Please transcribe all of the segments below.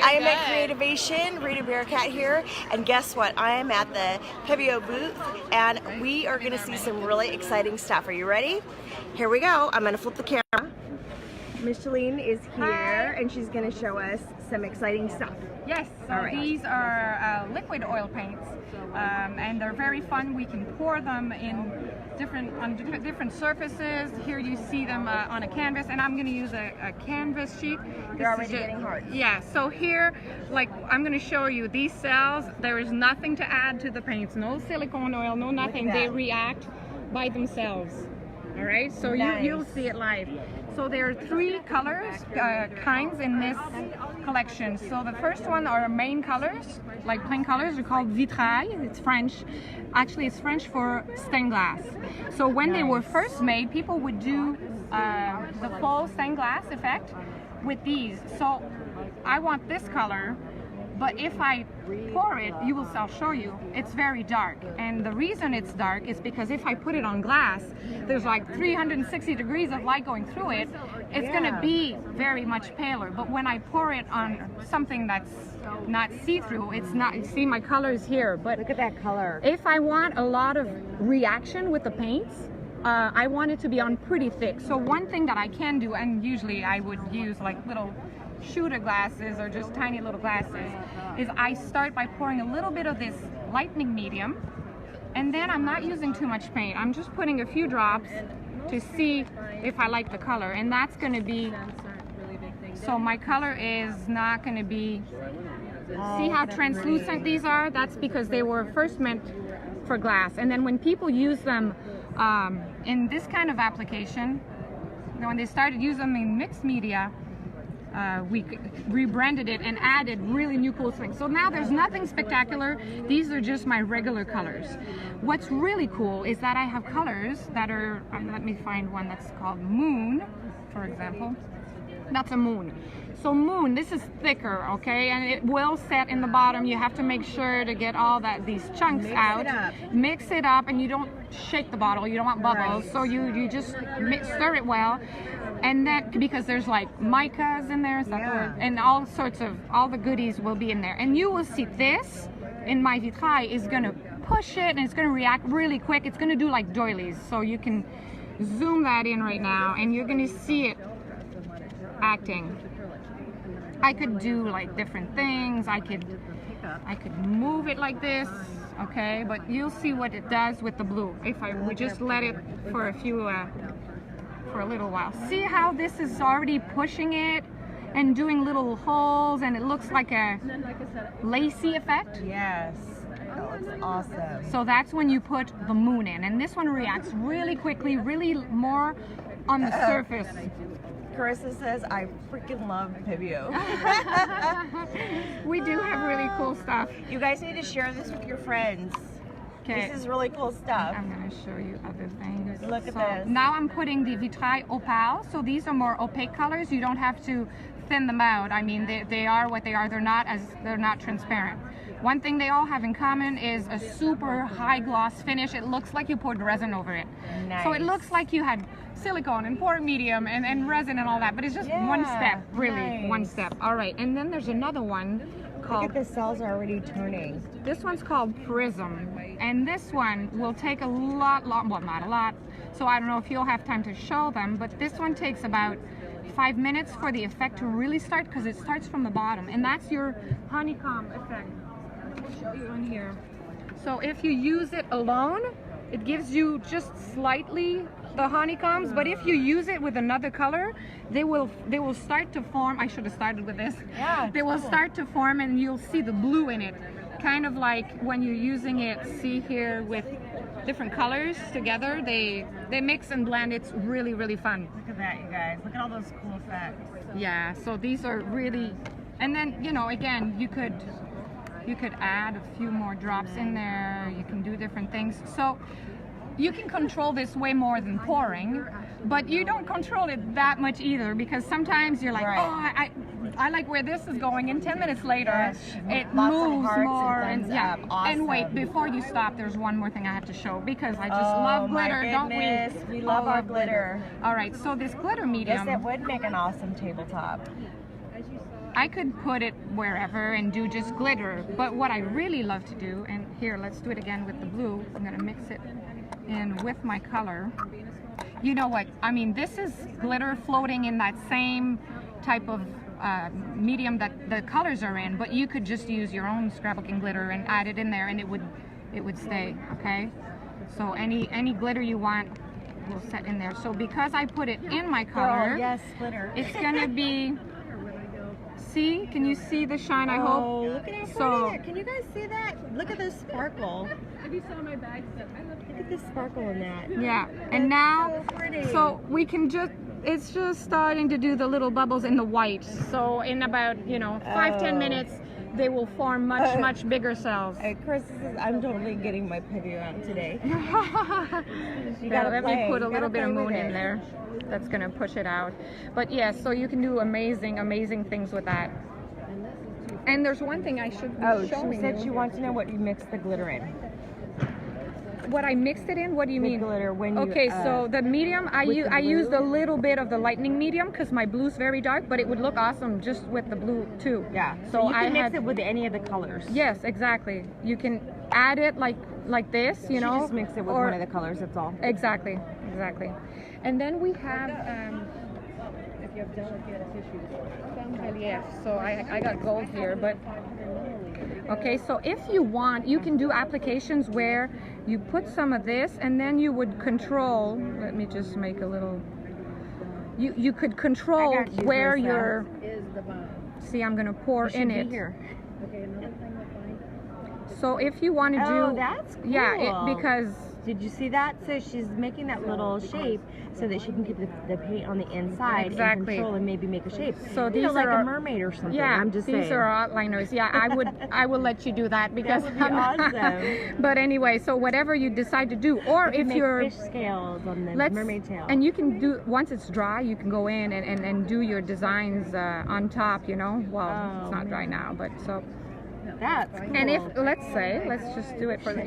I am at Creativation, Rita Bearcat here, and guess what? I am at the Pebeo booth, and we are going to see some really exciting stuff. Are you ready? Here we go. I'm going to flip the camera. Micheline is here, and she's going to show us some exciting stuff. Yes, so these are liquid oil paints, and they're very fun. We can pour them in different surfaces. Here you see them on a canvas, and I'm going to use a canvas sheet. They're already getting hard. Yeah, so here, like, I'm going to show you these cells. There is nothing to add to the paints. No silicone oil, no nothing. They react by themselves. All right, so you'll see it live. So there are three colors, kinds in this collection. So the first one are main colors, like plain colors. They're called vitrail. It's French. Actually, it's French for stained glass. So when they were first made, people would do the full stained glass effect with these. So I want this color, but if I pour it, I'll show you, it's very dark. And the reason it's dark is because if I put it on glass, there's like 360 degrees of light going through it. It's gonna be very much paler. But when I pour it on something that's not see-through, it's not, see my color is here. But look at that color. If I want a lot of reaction with the paints, I want it to be on pretty thick. So one thing that I can do, and usually I would use like little shooter glasses or just tiny little glasses, is I start by pouring a little bit of this lightning medium, and then I'm not using too much paint. I'm just putting a few drops to see if I like the color, and that's going to be, so my color is not going to be, see how translucent these are? That's because they were first meant for glass, and then when people use them in this kind of application, when they started using them in mixed media, we rebranded it and added really new cool things. So now there's nothing spectacular. These are just my regular colors. What's really cool is that I have colors that are, let me find one that's called Moon, for example. That's a moon. So moon, this is thicker, okay, and it will set in the bottom. You have to make sure to get all these chunks out. Mix it up, and you don't shake the bottle. You don't want bubbles, so you just stir it well. And then, because there's like micas in there, is that the word? And all sorts of, all the goodies will be in there. And you will see this in my vitrail is gonna push it, and it's gonna react really quick. It's gonna do like doilies. So you can zoom that in right now, and you're gonna see it acting. I could do like different things. I could move it like this, okay? But you'll see what it does with the blue if I would just let it for a little while. See how this is already pushing it and doing little holes, and it looks like a lacy effect? Yes. That looks awesome. So that's when you put the moon in, and this one reacts really quickly, really more on the surface. Carissa says, I freaking love Pebeo. We do have really cool stuff. You guys need to share this with your friends. Okay. This is really cool stuff. I'm going to show you other things. Look at this. Now I'm putting the vitrail opale. So these are more opaque colors. You don't have to thin them out. I mean, they are what they are. They're not transparent. One thing they all have in common is a super high gloss finish. It looks like you poured resin over it. Nice. So it looks like you had silicone and poured medium and resin and all that, but it's just one step, really, one step. All right, and then there's another one called, look at the cells are already turning. This one's called Prism, and this one will take a lot, well, not a lot, so I don't know if you'll have time to show them, but this one takes about 5 minutes for the effect to really start, because it starts from the bottom, and that's your honeycomb effect. I'll show you in here. So if you use it alone, it gives you just slightly the honeycombs, but if you use it with another color, they will start to form. I should have started with this. Yeah, they will start to form, and you'll see the blue in it, kind of like when you're using it, see here, with different colors together, they mix and blend. It's really, really fun. Look at that, you guys. Look at all those cool effects. Yeah, so these are really, and then, you know, again, you could add a few more drops in there. You can do different things. So you can control this way more than pouring, but you don't control it that much either, because sometimes you're like, oh, I like where this is going, and 10 minutes later it moves more, and awesome. And wait, before you stop, there's one more thing I have to show, because I just love glitter, don't we? We love our glitter. All right, so this glitter medium, yes, it would make an awesome tabletop. I could put it wherever and do just glitter, but what I really love to do, and here, let's do it again with the blue. I'm gonna mix it in with my color. You know what, I mean, this is glitter floating in that same type of medium that the colors are in, but you could just use your own scrapbooking glitter and add it in there and it would stay, okay? So any glitter you want will set in there. So because I put it in my color, yes, glitter. it's gonna be, see, can you see the shine, I hope? Oh, look at how pretty that. Can you guys see that? Look at the sparkle. If you saw my bag set, Look at the sparkle in that. Yeah, and now, so pretty. so we can just, it's just starting to do the little bubbles in the white. So in about, 5-10 minutes, they will form much bigger cells. Hey, Chris, I'm totally getting my Pebeo out today. You Yeah, gotta let play. me put a You little gotta bit of play with moon in it. there. That's gonna push it out. But yeah, so you can do amazing things with that. And there's one thing I should be showing she said you. she wants to know what you mix the glitter in. What I mixed it in? What do you The mean? glitter when you, Okay, so the medium, I with the used a blue? little bit of the lightning medium because my blue's very dark, but it would look awesome just with the blue too. Yeah. So you can I mix had, it with any of the colors. yes, exactly. You can add it like this, you She know. just mix it with or- one of the colors. That's all. Exactly. And then we have if you have delicate tissues. some relief. So I got gold here, but okay. So if you want, you can do applications where you put some of this, and then you would control. Let me just make a little. You could control I got you, where Lisa. you're. Is the bond. See, I'm gonna pour It should in be it. here. Okay, another thing with mine. So if you want to do, Oh, that's cool. yeah, because Did you see that? So she's making that little shape so that she can keep the paint on the inside and Exactly. control and maybe make a shape. So You these know, like are a mermaid or something. yeah, I'm just these saying. are outliners. Yeah, I will let you do that because would be awesome. But anyway, so whatever you decide to do, or You can if make you're fish scales on the let's mermaid tail. and you can do once it's dry, you can go in and do your designs on top. Well, Oh, it's not dry now, but so. That's cool. And if let's just do it for Girl,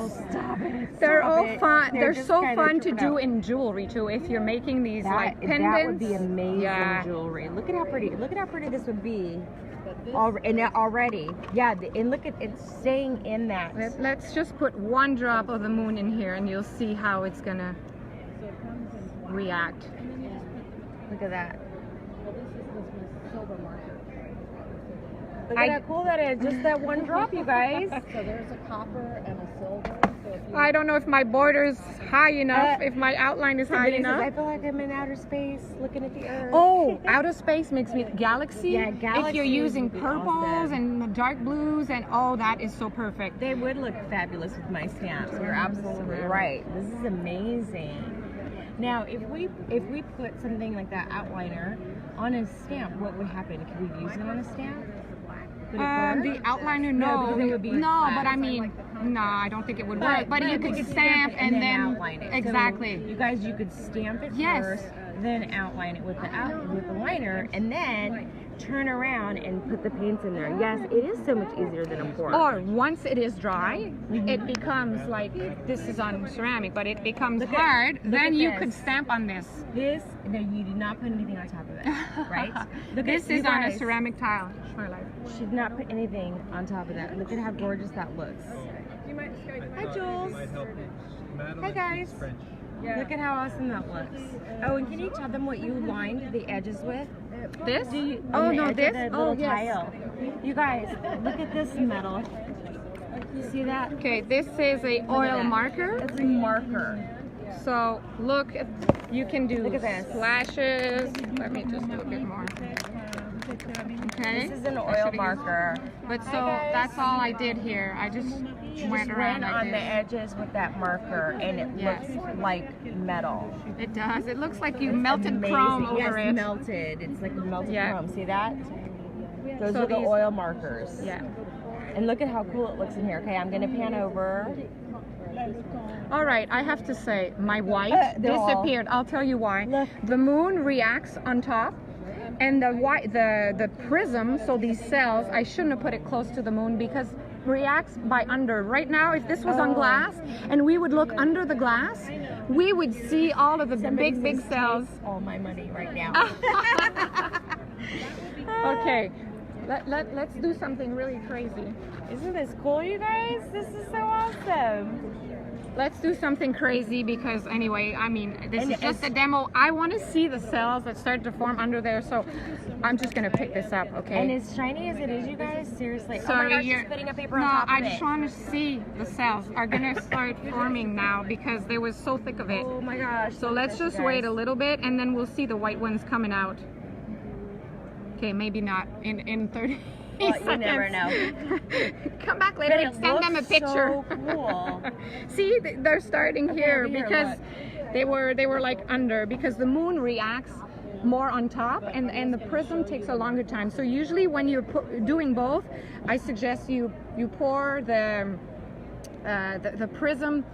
it's stop it. they're Stop all it. fun. They're just so kinda fun to tripping do out. in jewelry too. If you're making these like pendants, That would be amazing Yeah. jewelry. Look at how pretty. Look at how pretty this would be. Already. Yeah, and look at it's staying in that. Let's just put one drop of the moon in here, and you'll see how it's gonna So it comes in, react. and then you just put, Look at that. well, this is my silver marker. Look at how cool that is. Just that one drop, you guys. So there's a copper and a silver. So if you I don't know if my border's high enough, if my outline is high Somebody says, I enough. feel like I'm in outer space looking at the earth. Oh, outer space makes me galaxy. Yeah, If galaxies you're using would be purples awesome. and dark blues, and oh, that is so perfect. They would look fabulous with my stamps. You're absolutely right. This is amazing. Now, if we put something like that outliner on a stamp, what would happen? Could we use it on a stamp? Would it burn? The outliner, No, no, because it would be no, flat. but I mean, no, I don't think it would work. But you we could stamp and then outline it. So exactly. you guys, you could stamp it Yes. first, then outline it with the liner, and then turn around and put the paints in there. Yes, it is so much easier than a pour. Or once it is dry, it becomes like this is on ceramic, but it becomes Look at- hard. look Then at you this. could stamp on this. This, no, you did not put anything on top of it, right? Look This at, you is on a guys. ceramic tile. My life. She did not put anything on top of that. Look at how gorgeous that looks. Hi, Jules. Hi, guys. Look at how awesome that looks. Oh, and can you tell them what you lined the edges with? This? On Oh the no, edge of this. the Oh little yes. tile. You guys, look at this metal. You see that? Okay, this is a oil marker. It's a marker. So look, you can do Look at this. splashes. Let me just do a bit more. Okay. This is an I oil should've used- marker. But so that's all I did here. I just went around Ran like on the this. edges with that marker, and it Yes. looks like metal. It does. It looks like you It's melted amazing. chrome over Yes, it. melted. It's like melted Yeah. chrome. See that? Those So are the these- oil markers. Yeah. And look at how cool it looks in here. Okay, I'm gonna pan over. All right, I have to say, my white They're all- disappeared. I'll tell you why. Look. The moon reacts on top, and the white, the prism. So these cells, I shouldn't have put it close to the moon because reacts by under. Right now, if this was on glass and we would look under the glass, we would see all of the Somebody big says, cells. "Take all my money right now." Okay, let's do something really crazy. Isn't this cool, you guys? This is so awesome. Let's do something crazy because anyway, I mean, this And is just a demo. I want to see the cells that start to form under there, so I'm just gonna pick this up, okay? And as shiny as it is, you guys, seriously. Sorry, oh my gosh, you're she's putting a paper no, on top I of just it. want to see the cells are gonna start forming now because they were so thick of it. Oh my gosh. So let's just wait a little bit and then we'll see the white ones coming out. Okay, maybe not in 30 Well, seconds. you never know. Come back later But it and send them a looks picture. so cool. See, they're starting here over here, because they were like under because the moon reacts more on top and the prism takes a longer time. So usually when you're doing both, I suggest you pour the prism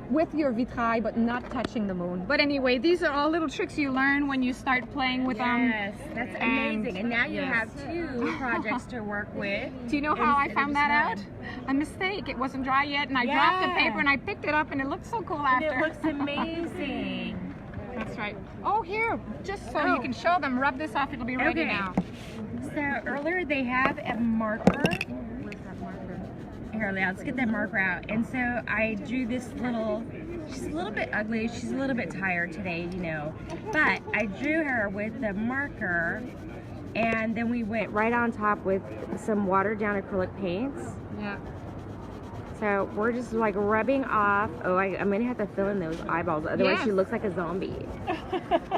with your vitrail but not touching the moon. But anyway, these are all little tricks you learn when you start playing with them. Yes, that's amazing. And now you yes. have 2 projects to work with. Do you know how I instead of found just that out? one. A mistake. It wasn't dry yet and I dropped the Yeah. paper and I picked it up and it looked so cool And after. it looks amazing. That's right. Oh, here, just so you can show them. Rub this off. It'll be ready Okay. now. So earlier they have a marker. Here, let's get that marker out. And so I drew this little, she's a little bit ugly. She's a little bit tired today, you know. But I drew her with the marker and then we went right on top with some watered down acrylic paints. Yeah. So we're just like rubbing off. Oh, I'm gonna have to fill in those eyeballs. Otherwise Yes. she looks like a zombie.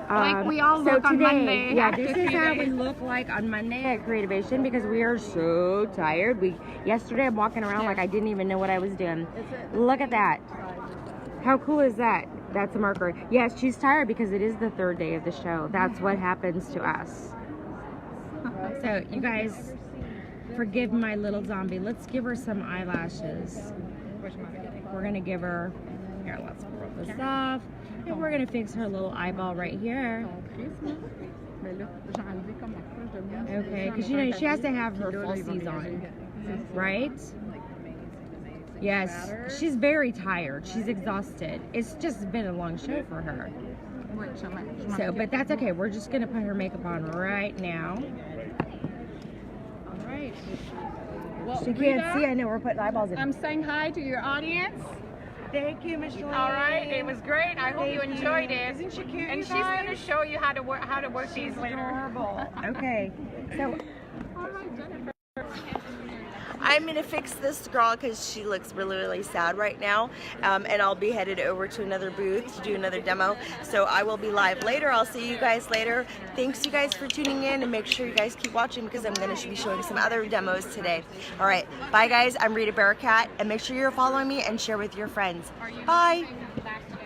Like we all look on Monday Yeah, after this a is few how we days. look like on Monday at Creativation because we are so tired. Yesterday I'm walking around like I didn't even know what I was doing. Look at that. How cool is that? That's a marker. Yes, she's tired because it is the 3rd day of the show. That's what happens to us. So you guys, forgive my little zombie. Let's give her some eyelashes. We're gonna give her, here, let's pull this off. And we're gonna fix her little eyeball right here. Okay, because you know, she has to have her falsies on, right? Yes, she's very tired. She's exhausted. It's just been a long show for her. So, but that's okay. We're just gonna put her makeup on right now. All right. Well, She can't Rita, see. I know we're putting eyeballs in. I'm saying hi to your audience. Thank you, Miss Joy. All right, it was great. I hope you Thank enjoyed you. it. Isn't she cute, And you she's going to guys? show you how to work these later. Adorable. Okay, so All right, Jennifer. I'm gonna fix this girl because she looks really sad right now, and I'll be headed over to another booth to do another demo. So I will be live later. I'll see you guys later. Thanks you guys for tuning in, and make sure you guys keep watching because I'm gonna be showing some other demos today. All right, bye guys. I'm Rita Bearcat, and make sure you're following me and share with your friends. Bye. Back to